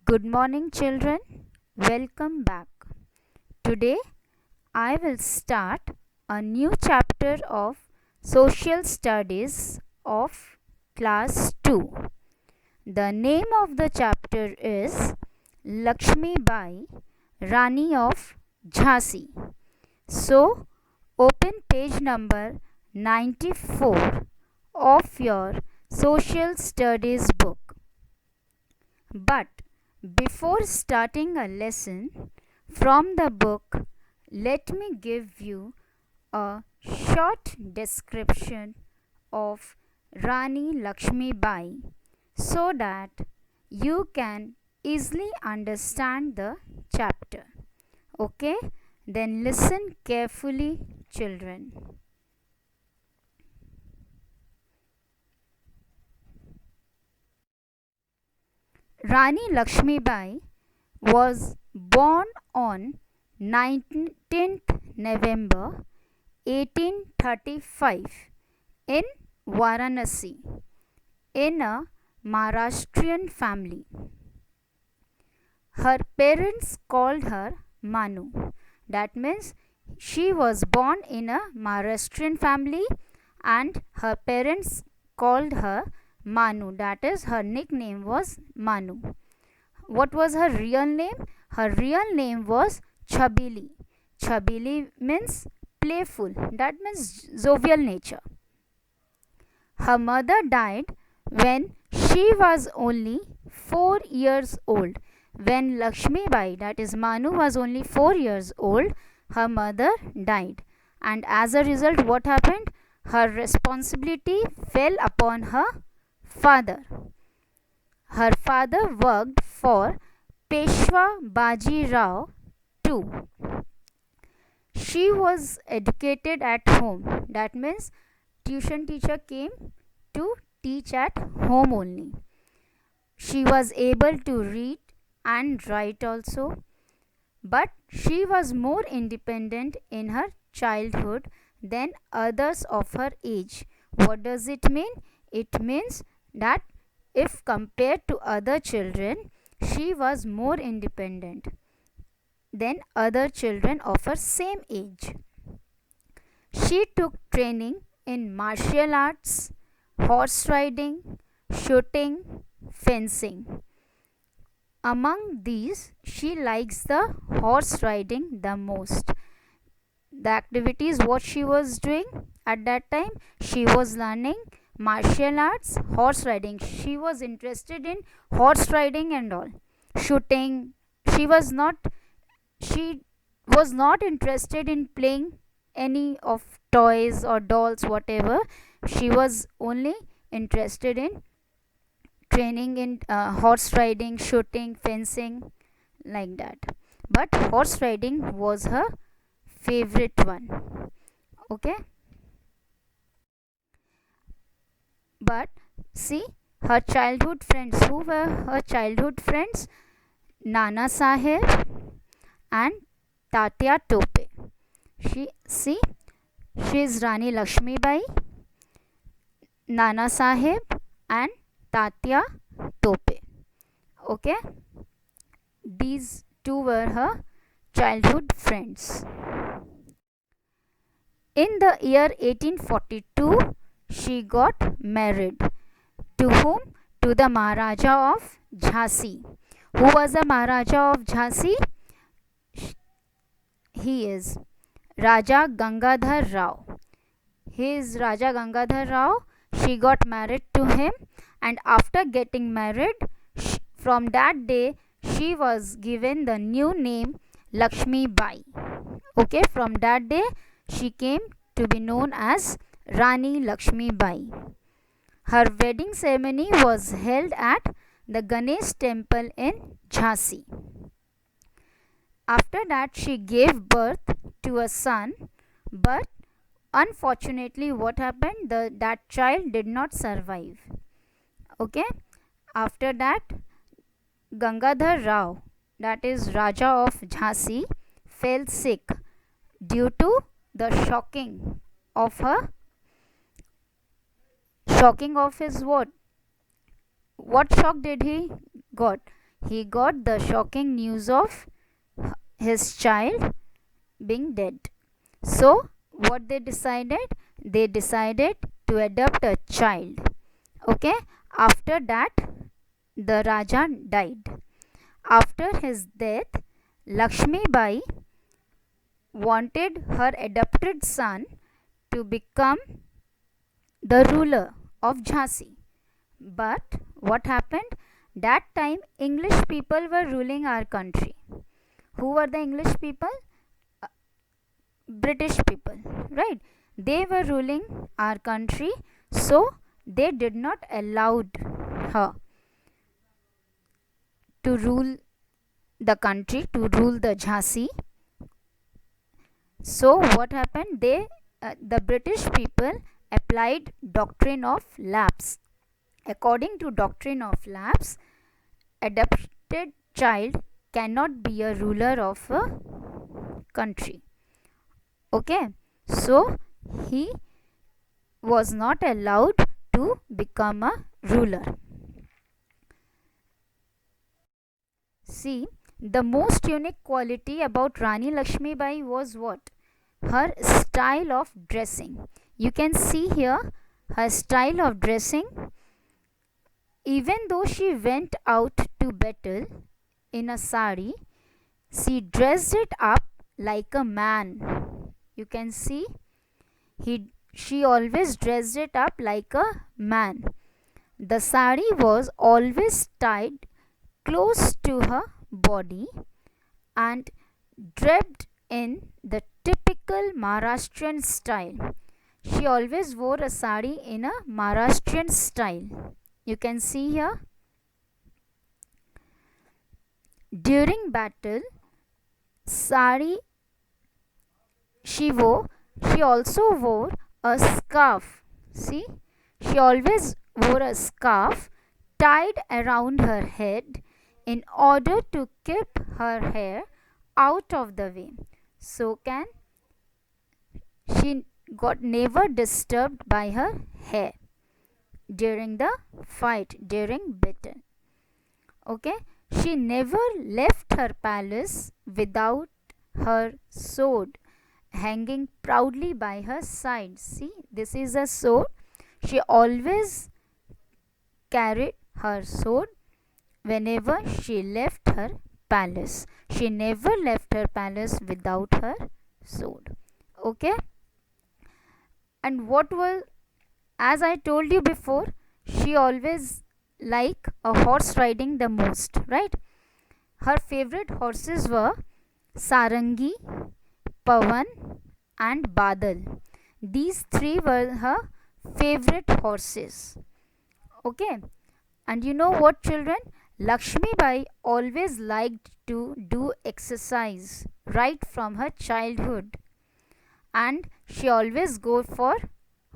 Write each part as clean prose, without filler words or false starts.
Good morning, children. Welcome back. Today, I will start a new chapter of Social Studies of Class 2. The name of the chapter is Lakshmi Bai, Rani of Jhansi. So, open page number 94 of your Social Studies book. But before starting a lesson from the book, let me give you a short description of Rani Lakshmi Bai so that you can easily understand the chapter. Okay? Then listen carefully, children. Rani Lakshmi Bai was born on 19th November 1835 in Varanasi in a Maharashtrian family. Her parents called her Manu. That means she was born in a Maharashtrian family and her parents called her Manu. That is, her nickname was Manu. What was her real name? Her real name was Chabili. Chabili means playful. That means jovial nature. Her mother died when she was only 4 years old. When Lakshmi Bai, that is Manu, was only 4 years old, her mother died. And as a result, what happened? Her responsibility fell upon her father. Her father worked for Peshwa Baji Rao too. She was educated at home. That means tuition teacher came to teach at home only. She was able to read and write also, but she was more independent in her childhood than others of her age. What does it mean? It means that if compared to other children, she was more independent than other children of her same age. She took training in martial arts, horse riding, shooting, fencing. Among these, she likes the horse riding the most. The activities what she was doing at that time, she was learning martial arts, horse riding. She was interested in horse riding and all. Shooting. She was not interested in playing any of toys or dolls, whatever. She was only interested in training in horse riding, shooting, fencing, like that. But horse riding was her favorite one. Okay. But see, her childhood friends. Who were her childhood friends? Nana Sahib and Tatya Tope. She is Rani Lakshmi Bai, Nana Sahib and Tatya Tope. Okay, these two were her childhood friends. In the year 1842, she got married. To whom? To the Maharaja of Jhansi. Who was the Maharaja of Jhansi? He is Raja Gangadhar Rao. He is Raja Gangadhar Rao. She got married to him, and after getting married, from that day she was given the new name Lakshmi Bai. Okay, from that day she came to be known as Rani Lakshmi Bai. Her wedding ceremony was held at the Ganesh temple in Jhansi. After that, she gave birth to a son, but unfortunately, what happened? That child did not survive. Okay. After that, Gangadhar Rao, that is Raja of Jhansi, fell sick due to the shocking of his what shock did he got? he got the shocking news of his child being dead. So, what they decided? They decided to adopt a child. Okay, after that, the Raja died. After his death, Lakshmi Bai wanted her adopted son to become the ruler of Jhansi. But what happened? That time English people were ruling our country. Who were the English people? British people, right? They were ruling our country, so they did not allowed her to rule the country, to rule the Jhansi. So what happened? The British people applied doctrine of lapse. According to doctrine of lapse, adopted child cannot be a ruler of a country. Okay, so he was not allowed to become a ruler. See, the most unique quality about Rani Lakshmi Bai was what? Her style of dressing. You can see here her style of dressing. Even though she went out to battle in a sari, she dressed it up like a man. You can see she always dressed it up like a man. The sari was always tied close to her body and draped in the typical Maharashtrian style. She always wore a sari in a Maharashtrian style. You can see here. During battle, sari she also wore a scarf. See, she always wore a scarf tied around her head in order to keep her hair out of the way. So she got never disturbed by her hair during the fight, during battle. Okay, she never left her palace without her sword hanging proudly by her side. See, this is a sword. She always carried her sword whenever she left her palace. She never left her palace without her sword. Okay, and what was, as I told you before, she always liked a horse riding the most, right? Her favorite horses were Sarangi, Pavan and Badal. These three were her favorite horses. Okay, and you know what, children? Lakshmi Bai always liked to do exercise right from her childhood, and she always go for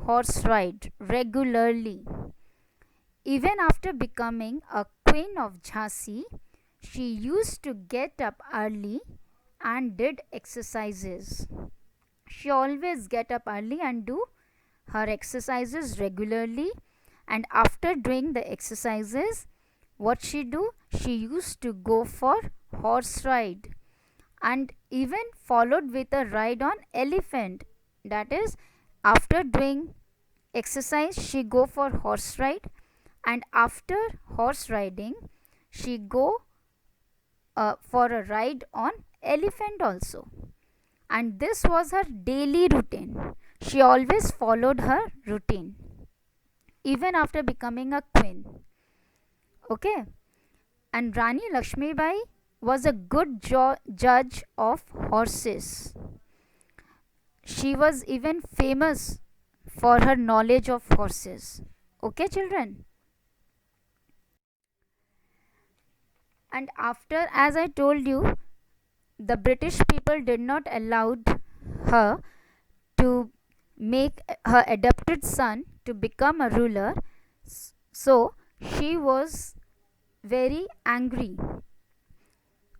horse ride regularly. Even after becoming a queen of Jhansi, she used to get up early and did exercises. She always get up early and do her exercises regularly, and after doing the exercises, what she do? She used to go for horse ride and even followed with a ride on elephant. That is, after doing exercise, she go for horse ride, and after horse riding, she go for a ride on elephant also. And this was her daily routine. She always followed her routine even after becoming a queen. Okay, and Rani Lakshmi Bai was a good judge of horses. She was even famous for her knowledge of horses. Okay, children. And after, as I told you, the British people did not allow her to make her adopted son to become a ruler. So she was very angry.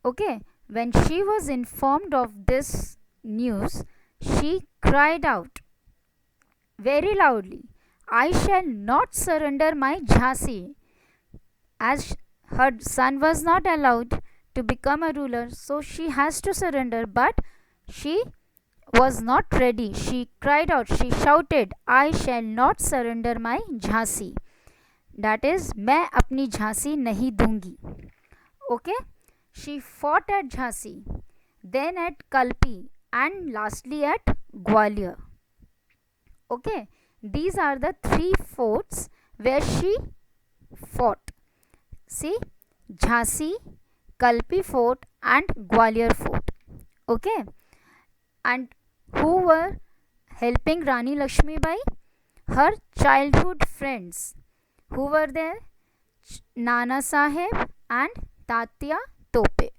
Okay, when she was informed of this news, she cried out very loudly, "I shall not surrender my Jhansi." As her son was not allowed to become a ruler, so she has to surrender. But she was not ready. She cried out, she shouted, I shall not surrender my Jhansi. That is, मैं अपनी झांसी नहीं दूंगी. Okay? She fought at Jhansi, then at Kalpi, and lastly at Gwalior. Okay? These are the three forts where she fought. See, Jhansi, Kalpi Fort, and Gwalior Fort. Okay? And who were helping Rani Lakshmi Bai? Her childhood friends. Who were there? Nana Sahib and Tatya Tope.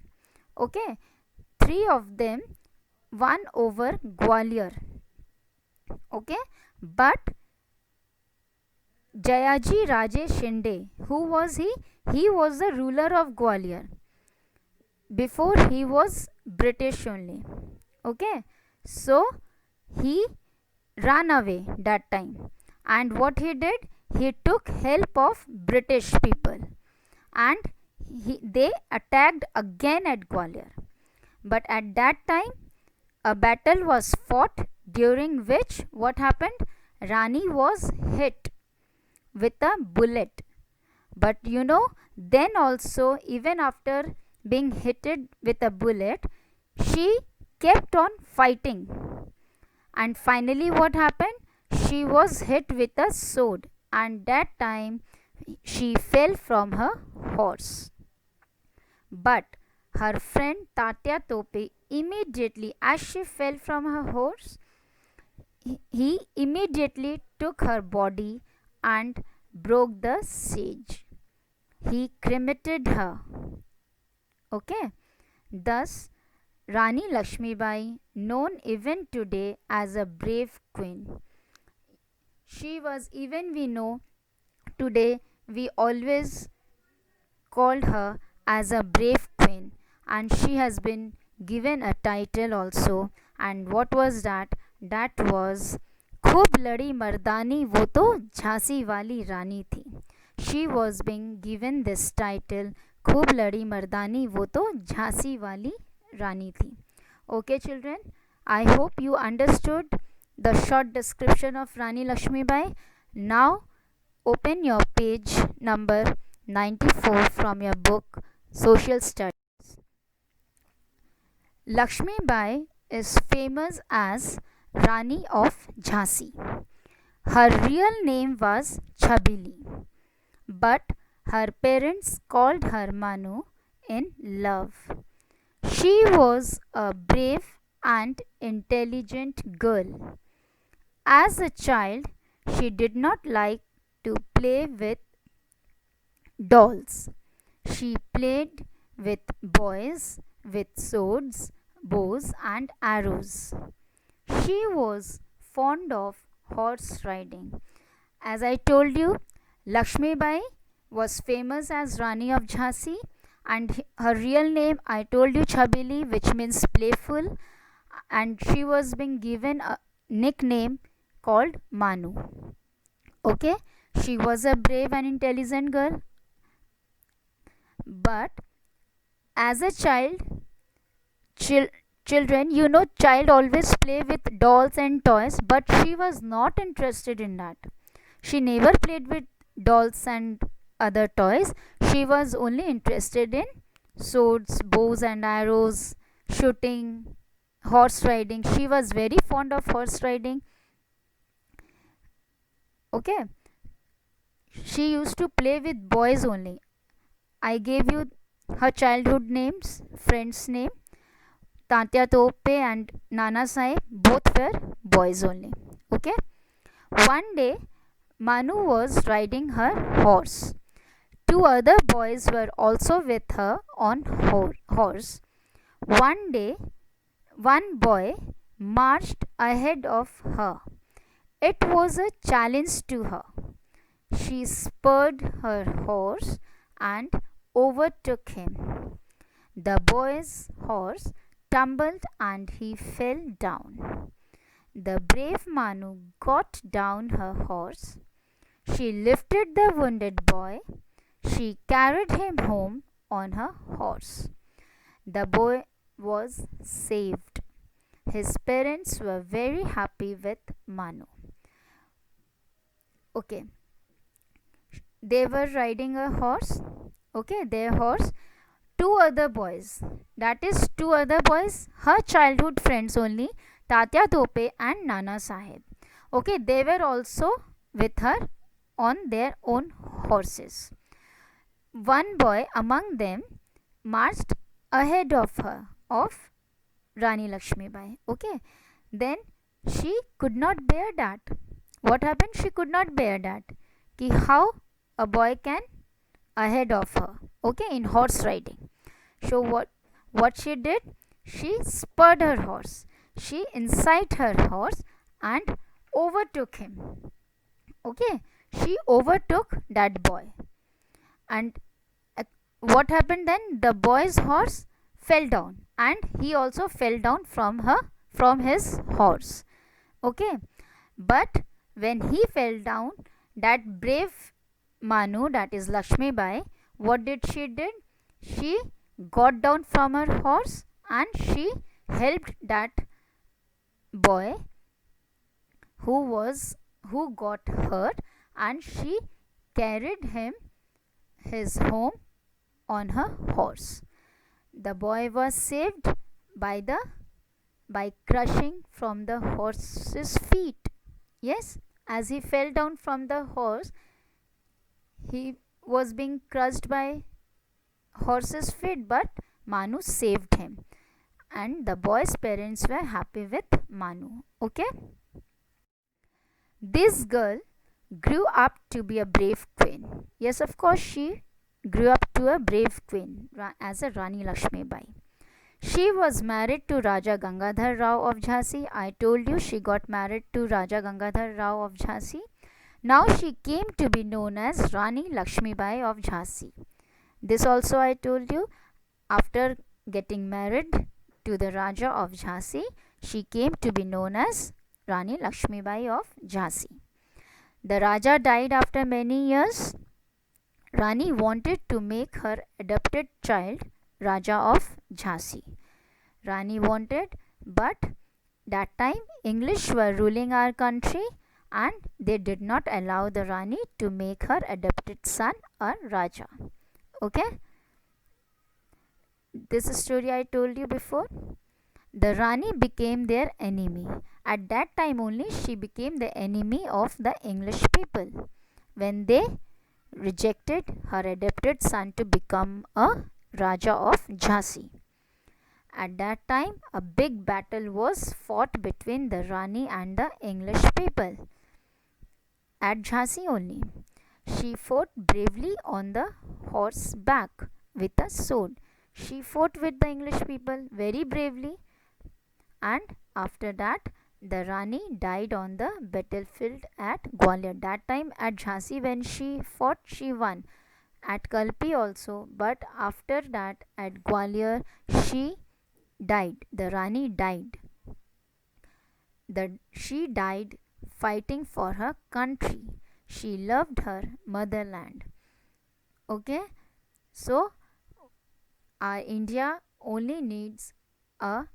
Okay, three of them won over Gwalior. Okay, but Jayaji Raje Shinde, who was he? He was the ruler of Gwalior. Before he was British only. Okay, so he ran away that time, and what he did, he took help of British people, and they attacked again at Gwalior. But at that time a battle was fought, during which what happened, Rani was hit with a bullet. But then also, even after being hit with a bullet, she kept on fighting. And finally, what happened? She was hit with a sword, and that time she fell from her horse. But her friend Tatya Tope immediately, as she fell from her horse, he immediately took her body and broke the siege. He cremated her. Okay. Thus, Rani Lakshmi Bai, known even today as a brave queen. She was, even we know today, we always called her as a brave queen, and she has been given a title also. And what was that? That was खूब लड़ी मर्दानी वो तो झांसी वाली रानी थी. She was being given this title, खूब लड़ी मर्दानी वो तो झांसी वाली रानी थी. Okay, children, I hope you understood the short description of Rani Lakshmi Bai. Now open your page number 94 from your book Social Studies. Lakshmi Bai is famous as Rani of Jhansi. Her real name was Chabili, but her parents called her Manu in love. She was a brave and intelligent girl. As a child, she did not like to play with dolls. She played with boys with swords, bows, and arrows. She was fond of horse riding. As I told you, Lakshmi Bai was famous as Rani of Jhansi, and her real name I told you, Chabili, which means playful, and she was being given a nickname called Manu. Okay, she was a brave and intelligent girl, but as a child, children, child always play with dolls and toys, but she was not interested in that. She never played with dolls and other toys. She was only interested in swords, bows and arrows, shooting, horse riding. She was very fond of horse riding. Okay, she used to play with boys only. I gave you her childhood names, friends' name. Tatya Tope and Nana Sahib, both were boys only. Okay. One day, Manu was riding her horse. Two other boys were also with her on horse. One day, one boy marched ahead of her. It was a challenge to her. She spurred her horse and overtook him. The boy's horse tumbled and he fell down. The brave Manu got down her horse. She lifted the wounded boy. she carried him home on her horse. The boy was saved. His parents were very happy with Manu. Okay, they were riding a horse. Okay, their horse. Two other boys, that is, two other boys, her childhood friends only, Tatya Tope and Nana Sahib. Okay, they were also with her on their own horses. One boy among them marched ahead of her, of Rani Lakshmi Bai. Okay, then she could not bear that. What happened? She could not bear that. Ki how a boy can ahead of her. Okay, in horse riding. So what she did? She spurred her horse. She incited her horse and overtook him. Okay, she overtook that boy. And what happened then? The boy's horse fell down, and he also fell down from his horse. Okay, but when he fell down, that brave Manu, that is Lakshmi Bai, what did she did? She got down from her horse and she helped that boy who got hurt, and she carried him his home on her horse. The boy was saved by crushing from the horse's feet. Yes, as he fell down from the horse, he was being crushed by horse's feet, but Manu saved him, and the boy's parents were happy with Manu. Okay, this girl grew up to be a brave queen. Yes, of course, she grew up to a brave queen as a Rani Lakshmi Bai. She was married to Raja Gangadhar Rao of Jhansi. I told you she got married to Raja Gangadhar Rao of Jhansi. Now she came to be known as Rani Lakshmi Bai of Jhansi. This also I told you, after getting married to the Raja of Jhansi, she came to be known as Rani Lakshmi Bai of Jhansi. The Raja died after many years. Rani wanted to make her adopted child Raja of Jhansi. Rani wanted, but that time English were ruling our country and they did not allow the Rani to make her adopted son a Raja. Okay, this story I told you before. The Rani became their enemy. At that time only she became the enemy of the English people when they rejected her adopted son to become a Raja of Jhansi. At that time, a big battle was fought between the Rani and the English people. At Jhansi only. She fought bravely on the horse back with a sword. She fought with the English people very bravely, and after that the Rani died on the battlefield at Gwalior. That time at Jhansi when she fought, she won. At Kalpi also, but after that at Gwalior she died. The Rani died. She died fighting for her country. She loved her motherland. Okay, so our India only needs a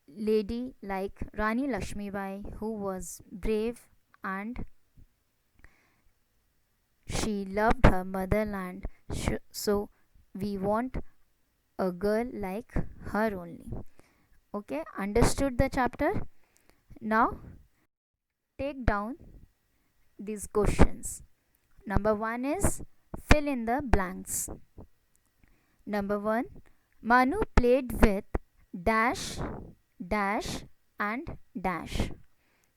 lady like Rani Lakshmi Bai, who was brave and she loved her motherland. So we want a girl like her only. Okay, understood the chapter? Now take down these questions. Number 1 is fill in the blanks. Number 1, Manu played with dash, dash and dash.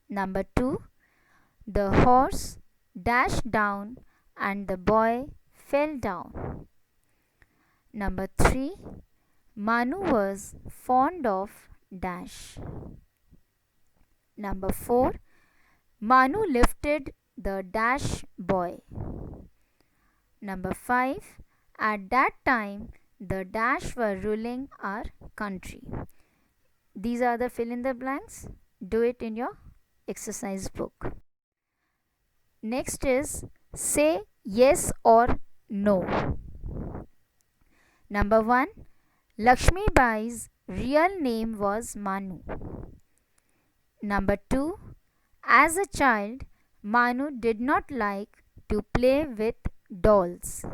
Number 2, the horse dashed down and the boy fell down. Number 3, Manu was fond of dash. Number 4, Manu lifted the dash boy. Number 5, at that time the dash were ruling our country. These are the fill in the blanks. Do it in your exercise book. Next is say yes or No. Number 1. Lakshmi Bai's real name was Manu. Number 2. As a child, Manu did not like to play with dolls.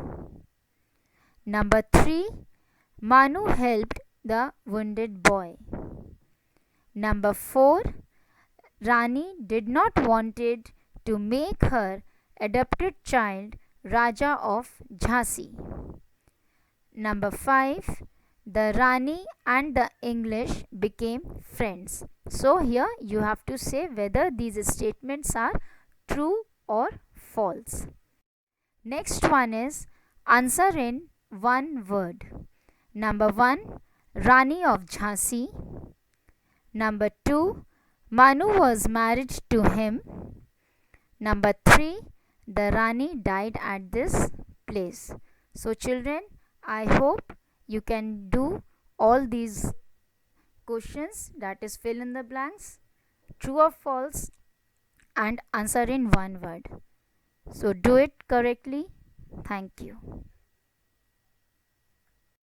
Number 3. Manu helped the wounded boy. Number 4. Rani did not wanted to make her adopted child Raja of Jhansi. Number 5. The Rani and the English became friends. So here you have to say whether these statements are true or false. Next one is answer in one word. Number 1. Rani of Jhansi. Number 2. Manu was married to him. Number 3. The Rani died at this place. So children, I hope you can do all these questions, that is fill in the blanks, true or false, and answer in one word. So do it correctly. Thank you.